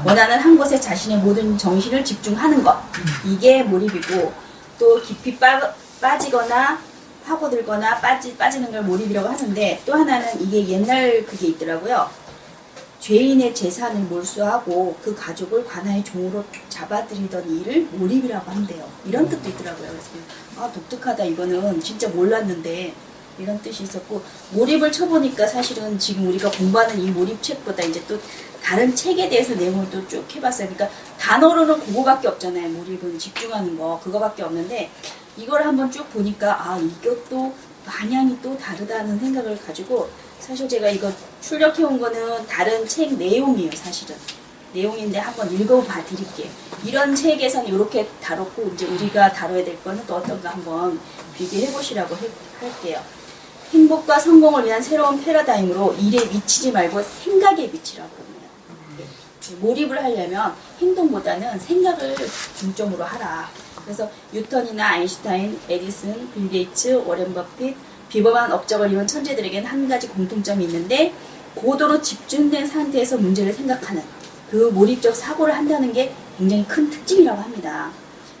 원하는 한 곳에 자신의 모든 정신을 집중하는 것. 이게 몰입이고, 또 깊이 빠지거나 파고들거나 빠지는 걸 몰입이라고 하는데, 또 하나는 이게 옛날 그게 있더라고요. 죄인의 재산을 몰수하고 그 가족을 관아의 종으로 잡아들이던 일을 몰입이라고 한대요. 이런 뜻도 있더라고요. 그래서 아, 독특하다. 이거는 진짜 몰랐는데 이런 뜻이 있었고, 몰입을 쳐보니까 사실은 지금 우리가 공부하는 이 몰입책보다 이제 또 다른 책에 대해서 내용을 또 쭉 해봤어요. 그러니까 단어로는 그거밖에 없잖아요. 몰입은 집중하는 거 그거밖에 없는데, 이걸 한번 쭉 보니까 아, 이것도 방향이 또 다르다는 생각을 가지고, 사실 제가 이거 출력해온 거는 다른 책 내용이에요. 사실은 내용인데 한번 읽어봐 드릴게요. 이런 책에서는 이렇게 다뤘고, 이제 우리가 다뤄야 될 거는 또 어떤가 한번 비교해 보시라고 할게요. 행복과 성공을 위한 새로운 패러다임으로 일에 미치지 말고 생각에 미치라고 합니다. 몰입을 하려면 행동보다는 생각을 중점으로 하라. 그래서 뉴턴이나 아인슈타인, 에디슨, 빌 게이츠, 워렌 버핏, 비범한 업적을 이룬 천재들에게는 한 가지 공통점이 있는데, 고도로 집중된 상태에서 문제를 생각하는 그 몰입적 사고를 한다는 게 굉장히 큰 특징이라고 합니다.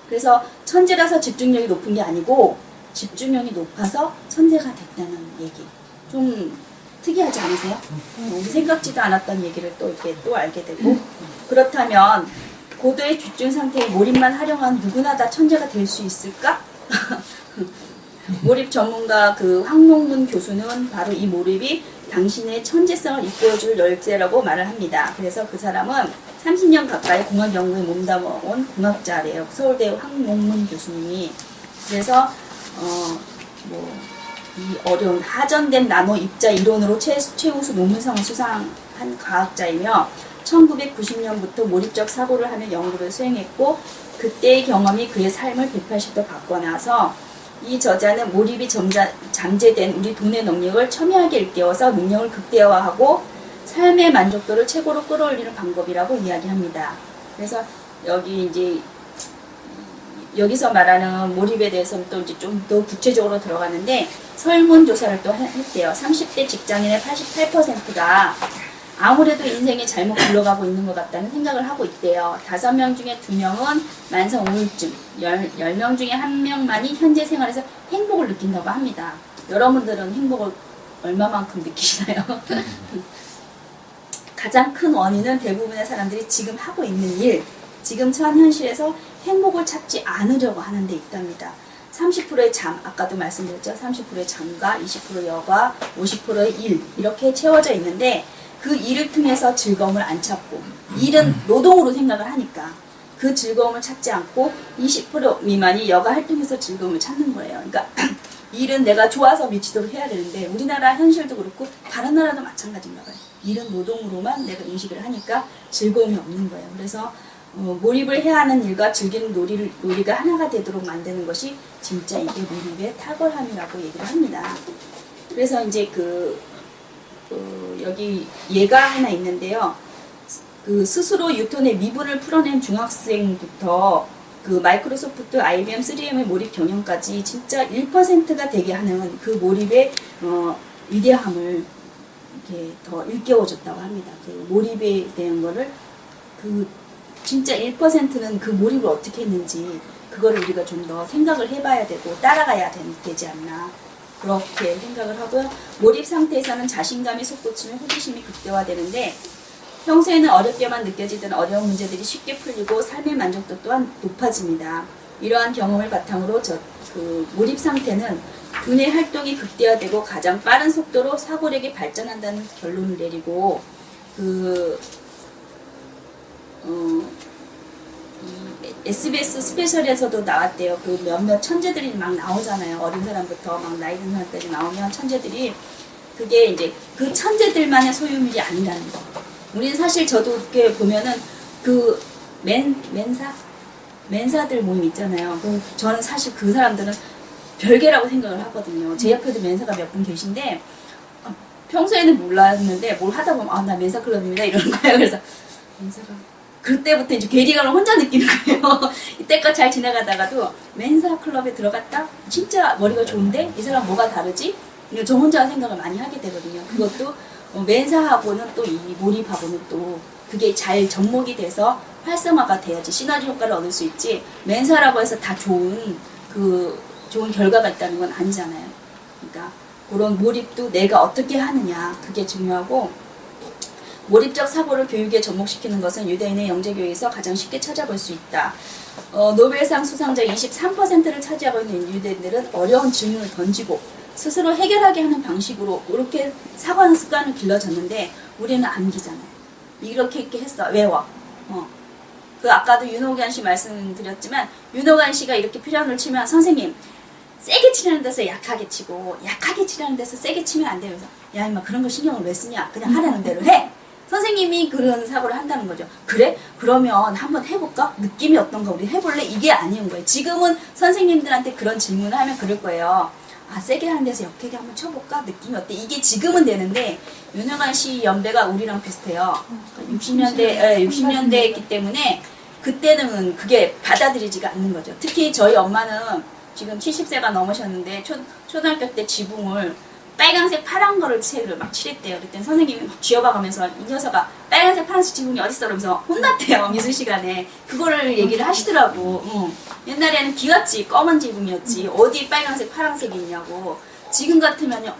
그래서 천재라서 집중력이 높은 게 아니고 집중력이 높아서 천재가 됐다는 얘기. 좀 특이하지 않으세요? 우리 생각지도 않았던 얘기를 또 이렇게 또 알게 되고, 그렇다면 고도의 집중 상태에 몰입만 활용한 누구나 다 천재가 될 수 있을까? 몰입 전문가 그 황용문 교수는 바로 이 몰입이 당신의 천재성을 이끌어줄 열쇠라고 말을 합니다. 그래서 그 사람은 30년 가까이 공학 연구에 몸담아온 공학자래요. 서울대 황용문 교수님이. 그래서 이 어려운 하전된 나노 입자 이론으로 최우수 논문상을 수상한 과학자이며, 1990년부터 몰입적 사고를 하며 연구를 수행했고, 그때의 경험이 그의 삶을 180도 바꿔놔서 이 저자는 몰입이 잠재된 우리 두뇌 능력을 첨예하게 일깨워서 능력을 극대화하고 삶의 만족도를 최고로 끌어올리는 방법이라고 이야기합니다. 그래서 여기서 말하는 몰입에 대해서는 또 이제 좀 더 구체적으로 들어가는데, 설문조사를 또 했대요. 30대 직장인의 88%가 아무래도 인생이 잘못 굴러가고 있는 것 같다는 생각을 하고 있대요. 5명 중에 2명은 만성 우울증, 10명 중에 1명만이 현재 생활에서 행복을 느낀다고 합니다. 여러분들은 행복을 얼마만큼 느끼시나요? 가장 큰 원인은 대부분의 사람들이 지금 하고 있는 일, 지금 처한 현실에서 행복을 찾지 않으려고 하는 데 있답니다. 30%의 잠, 아까도 말씀드렸죠. 30%의 잠과 20% 여가, 50%의 일, 이렇게 채워져 있는데, 그 일을 통해서 즐거움을 안 찾고, 일은 노동으로 생각을 하니까 그 즐거움을 찾지 않고 20% 미만이 여가 활동에서 즐거움을 찾는 거예요. 그러니까 일은 내가 좋아서 미치도록 해야 되는데, 우리나라 현실도 그렇고 다른 나라도 마찬가지인가 봐요. 일은 노동으로만 내가 인식을 하니까 즐거움이 없는 거예요. 그래서 몰입을 해야 하는 일과 즐기는 놀이가 하나가 되도록 만드는 것이 진짜 이게 몰입의 탁월함이라고 얘기를 합니다. 그래서 이제 여기 예가 하나 있는데요. 그 스스로 뉴턴의 미분을 풀어낸 중학생부터 그 마이크로소프트, IBM, 3M의 몰입 경영까지 진짜 1%가 되게 하는 그 몰입의 위대함을 이렇게 더 일깨워줬다고 합니다. 그 몰입에 대한 거를 진짜 1%는 그 몰입을 어떻게 했는지 그거를 우리가 좀 더 생각을 해봐야 되고 따라가야 되지 않나, 그렇게 생각을 하고요. 몰입 상태에서는 자신감이 솟구치며 호기심이 극대화되는데, 평소에는 어렵게만 느껴지던 어려운 문제들이 쉽게 풀리고 삶의 만족도 또한 높아집니다. 이러한 경험을 바탕으로 몰입 상태는 두뇌 활동이 극대화되고 가장 빠른 속도로 사고력이 발전한다는 결론을 내리고, SBS 스페셜에서도 나왔대요. 그 몇몇 천재들이 막 나오잖아요. 어린 사람부터 막 나이 든 사람까지 나오면 천재들이, 그게 이제 그 천재들만의 소유물이 아니라는 거. 우리는 사실 저도 이렇게 보면은 그 멘사들 모임 있잖아요. 저는 사실 그 사람들은 별개라고 생각을 하거든요. 제 옆에도 멘사가 몇 분 계신데 평소에는 몰랐는데 뭘 하다 보면 나 멘사 클럽입니다 이러는 거예요. 그래서 멘사가 그때부터 이제 괴리감을 혼자 느끼는 거예요. 이때껏 잘 지나가다가도 멘사 클럽에 들어갔다? 진짜 머리가 좋은데? 이 사람 뭐가 다르지? 저 혼자 생각을 많이 하게 되거든요. 그것도 멘사하고는 또 이 몰입하고는 또 그게 잘 접목이 돼서 활성화가 돼야지 시너지 효과를 얻을 수 있지, 맨사라고 해서 다 좋은 결과가 있다는 건 아니잖아요. 그러니까 그런 몰입도 내가 어떻게 하느냐, 그게 중요하고, 몰입적 사고를 교육에 접목시키는 것은 유대인의 영재교육에서 가장 쉽게 찾아볼 수 있다. 노벨상 수상자 23%를 차지하고 있는 유대인들은 어려운 질문을 던지고 스스로 해결하게 하는 방식으로 이렇게 사고하는 습관을 길러졌는데, 우리는 암기잖아요. 이렇게 했어. 외워. 그 아까도 윤호관 씨 말씀드렸지만, 윤호관 씨가 이렇게 표현을 치면, 선생님 세게 치려는 데서 약하게 치고 약하게 치려는 데서 세게 치면 안 돼요. 그래서 야 임마 그런 거 신경을 왜 쓰냐, 그냥 하라는 대로 해. 선생님이 그런 사고를 한다는 거죠. 그래? 그러면 한번 해볼까? 느낌이 어떤가? 우리 해볼래? 이게 아니온 거예요. 지금은 선생님들한테 그런 질문을 하면 그럴 거예요. 아, 세게 하는 데서 역하게 한번 쳐볼까? 느낌이 어때? 이게 지금은 되는데, 윤영환 씨 연배가 우리랑 비슷해요. 60년대였기 때문에 그때는 그게 받아들이지가 않는 거죠. 특히 저희 엄마는 지금 70세가 넘으셨는데 초등학교 때 지붕을 빨간색 파란 거를 색을 막 칠했대요. 그랬더니 선생님이 막 쥐어봐가면서 이 녀석아 빨간색 파란색 지붕이 어딨어? 그러면서 혼났대요. 미술 시간에. 그거를 얘기를 하시더라고. 옛날에는 비었지. 검은 지붕이었지. 어디 빨간색 파란색이 있냐고. 지금 같으면요,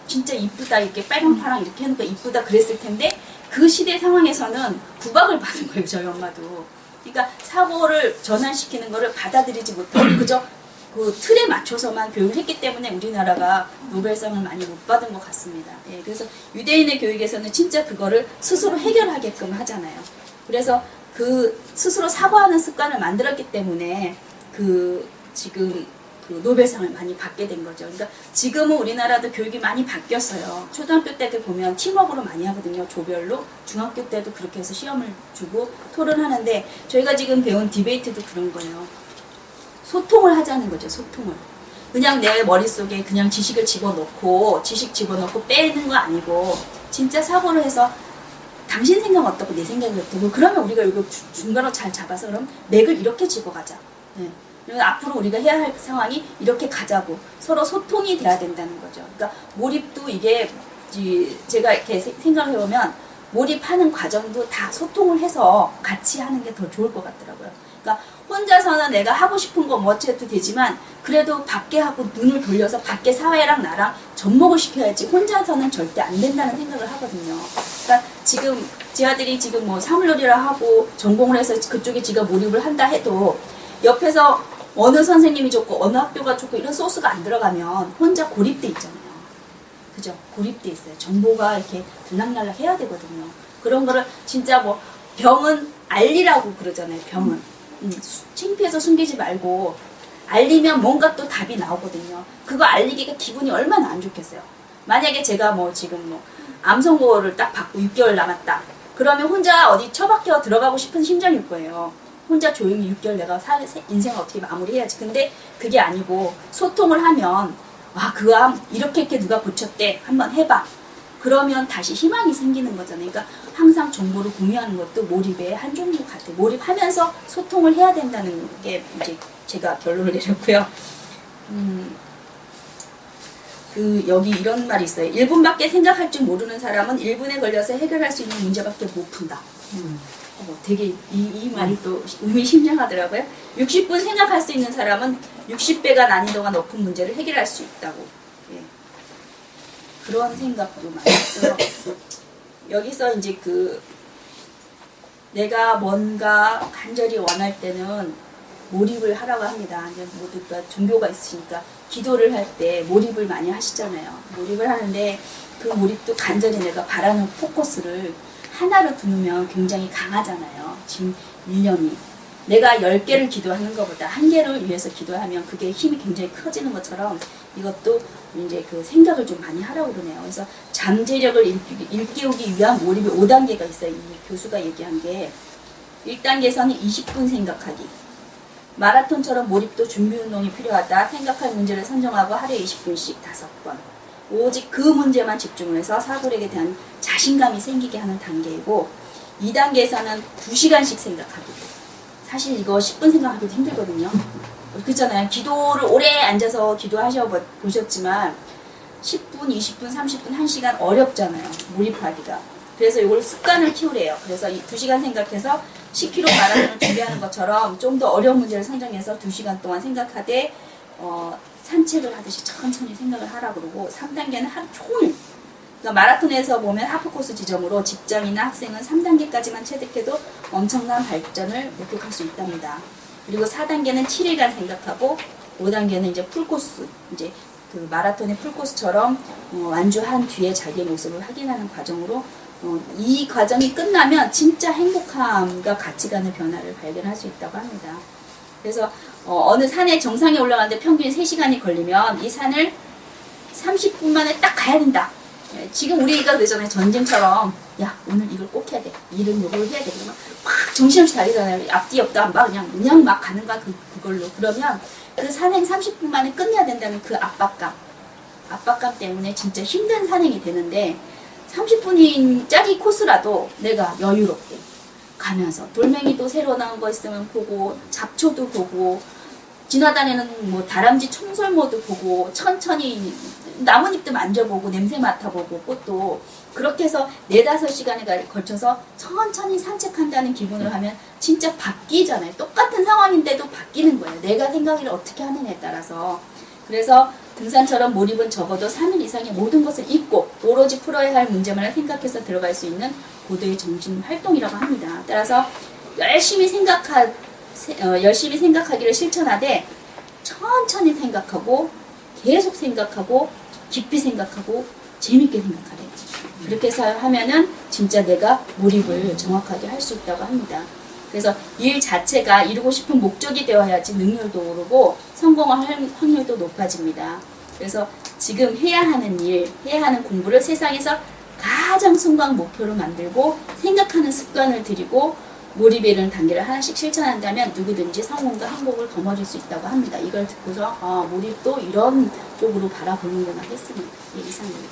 진짜 이쁘다. 이렇게 빨간 파랑 이렇게 해놓으니까 이쁘다 그랬을 텐데, 그 시대 상황에서는 구박을 받은 거예요. 저희 엄마도. 그러니까 사고를 전환시키는 거를 받아들이지 못하고 그저 그 틀에 맞춰서만 교육을 했기 때문에 우리나라가 노벨상을 많이 못 받은 것 같습니다. 예, 그래서 유대인의 교육에서는 진짜 그거를 스스로 해결하게끔 하잖아요. 그래서 그 스스로 사고하는 습관을 만들었기 때문에 지금 노벨상을 많이 받게 된 거죠. 그러니까 지금은 우리나라도 교육이 많이 바뀌었어요. 초등학교 때도 보면 팀워크로 많이 하거든요. 조별로. 중학교 때도 그렇게 해서 시험을 주고 토론하는데, 저희가 지금 배운 디베이트도 그런 거예요. 소통을 하자는 거죠. 소통을. 그냥 내 머릿속에 그냥 지식 집어넣고 빼는 거 아니고, 진짜 사고를 해서 당신 생각 어떻고 내 생각이 어떻고, 그러면 우리가 이거 중간으로 잘 잡아서 그럼 맥을 이렇게 집어가자. 네. 앞으로 우리가 해야 할 상황이 이렇게 가자고 서로 소통이 돼야 된다는 거죠. 그러니까 몰입도 이게 제가 이렇게 생각해보면 몰입하는 과정도 다 소통을 해서 같이 하는 게 더 좋을 것 같더라고요. 그러니까 혼자서는 내가 하고 싶은 거 뭐 어째도 되지만, 그래도 밖에 하고 눈을 돌려서 밖에 사회랑 나랑 접목을 시켜야지 혼자서는 절대 안 된다는 생각을 하거든요. 그러니까 지금 제 아들이 지금 뭐 사물놀이를 하고 전공을 해서 그쪽에 지가 몰입을 한다 해도, 옆에서 어느 선생님이 좋고 어느 학교가 좋고 이런 소스가 안 들어가면 혼자 고립돼 있잖아요. 그죠? 고립돼 있어요. 정보가 이렇게 들락날락 해야 되거든요. 그런 거를 진짜 뭐 병은 알리라고 그러잖아요. 병은. 창피해서 숨기지 말고 알리면 뭔가 또 답이 나오거든요. 그거 알리기가 기분이 얼마나 안 좋겠어요. 만약에 제가 뭐 지금 뭐 암 선고를 딱 받고 6개월 남았다. 그러면 혼자 어디 처박혀 들어가고 싶은 심정일 거예요. 혼자 조용히 6개월 내가 인생을 어떻게 마무리해야지. 근데 그게 아니고 소통을 하면, 그 암 이렇게 누가 고쳤대. 한번 해봐. 그러면 다시 희망이 생기는 거잖아요. 그러니까 항상 정보를 공유하는 것도 몰입의 한 종류 같아요. 몰입하면서 소통을 해야 된다는 게 이제 제가 결론을 내렸고요. 여기 이런 말이 있어요. 1분밖에 생각할 줄 모르는 사람은 1분에 걸려서 해결할 수 있는 문제밖에 못 푼다. 되게 이 말이 또 의미심장하더라고요. 60분 생각할 수 있는 사람은 60배가 난이도가 높은 문제를 해결할 수 있다고. 예. 그런 생각도 많이 했어요. 여기서 이제 내가 뭔가 간절히 원할 때는 몰입을 하라고 합니다. 이제 모두가 종교가 있으니까 기도를 할 때 몰입을 많이 하시잖아요. 몰입을 하는데 그 몰입도 간절히 내가 바라는 포커스를 하나로 두면 굉장히 강하잖아요. 지금 1년이. 내가 10개를 기도하는 것보다 1개를 위해서 기도하면 그게 힘이 굉장히 커지는 것처럼, 이것도 이제 그 생각을 좀 많이 하라고 그러네요. 그래서 잠재력을 일깨우기 위한 몰입이 5단계가 있어요. 이 교수가 얘기한 게. 1단계에서는 20분 생각하기. 마라톤처럼 몰입도 준비운동이 필요하다. 생각할 문제를 선정하고 하루에 20분씩 5번. 오직 그 문제만 집중을 해서 사고력에 대한 자신감이 생기게 하는 단계이고, 2단계에서는 2시간씩 생각하기. 사실 이거 10분 생각하기도 힘들거든요. 그렇잖아요. 기도를 오래 앉아서 기도하셔 보셨지만 10분, 20분, 30분, 1시간 어렵잖아요. 몰입하기가. 그래서 이걸 습관을 키우래요. 그래서 이 2시간 생각해서 10km 마라톤을 준비하는 것처럼 좀 더 어려운 문제를 선정해서 2시간 동안 생각하되 산책을 하듯이 천천히 생각을 하라 그러고 3단계는 하루 종일 그러니까 마라톤에서 보면 하프코스 지점으로 직장이나 학생은 3단계까지만 체득해도 엄청난 발전을 목격할 수 있답니다. 그리고 4단계는 7일간 생각하고 5단계는 이제 풀코스 이제 그 마라톤의 풀코스처럼 완주한 뒤에 자기의 모습을 확인하는 과정으로 이 과정이 끝나면 진짜 행복함과 가치관의 변화를 발견할 수 있다고 합니다. 그래서 어느 산의 정상에 올라가는데 평균 3시간이 걸리면 이 산을 30분 만에 딱 가야 된다. 지금 우리가 그러잖아요. 전쟁처럼 야 오늘 이걸 꼭 해야 돼. 이런 요걸 해야 돼. 그러면 막 정신없이 달리잖아요. 앞뒤 옆도 안 봐. 그냥 막 가는 거야. 그걸로. 그러면 그 산행 30분 만에 끝내야 된다는 그 압박감 때문에 진짜 힘든 산행이 되는데 30분짜리 코스라도 내가 여유롭게 가면서 돌멩이도 새로 나온 거 있으면 보고 잡초도 보고 지나다니는 뭐 다람쥐 청설모도 보고 천천히 나뭇잎도 만져보고 냄새 맡아보고 꽃도 그렇게 해서 4-5시간에 걸쳐서 천천히 산책한다는 기분으로 하면 진짜 바뀌잖아요. 똑같은 상황인데도 바뀌는 거예요. 내가 생각을 어떻게 하느냐에 따라서. 그래서 등산처럼 몰입은 적어도 3일 이상의 모든 것을 잊고 오로지 풀어야 할 문제만을 생각해서 들어갈 수 있는 고도의 정신 활동이라고 합니다. 따라서 열심히 생각하기를 실천하되 천천히 생각하고 계속 생각하고 깊이 생각하고 재밌게 생각하래. 그렇게 해서 하면은 진짜 내가 몰입을 정확하게 할 수 있다고 합니다. 그래서 일 자체가 이루고 싶은 목적이 되어야지 능률도 오르고 성공할 확률도 높아집니다. 그래서 지금 해야 하는 일, 해야 하는 공부를 세상에서 가장 순간 목표로 만들고 생각하는 습관을 들이고 몰입에 이르는 단계를 하나씩 실천한다면 누구든지 성공과 행복을 거머쥘 수 있다고 합니다. 이걸 듣고서 몰입도 이런 쪽으로 바라보는구나 했습니다. 예, 이상입니다.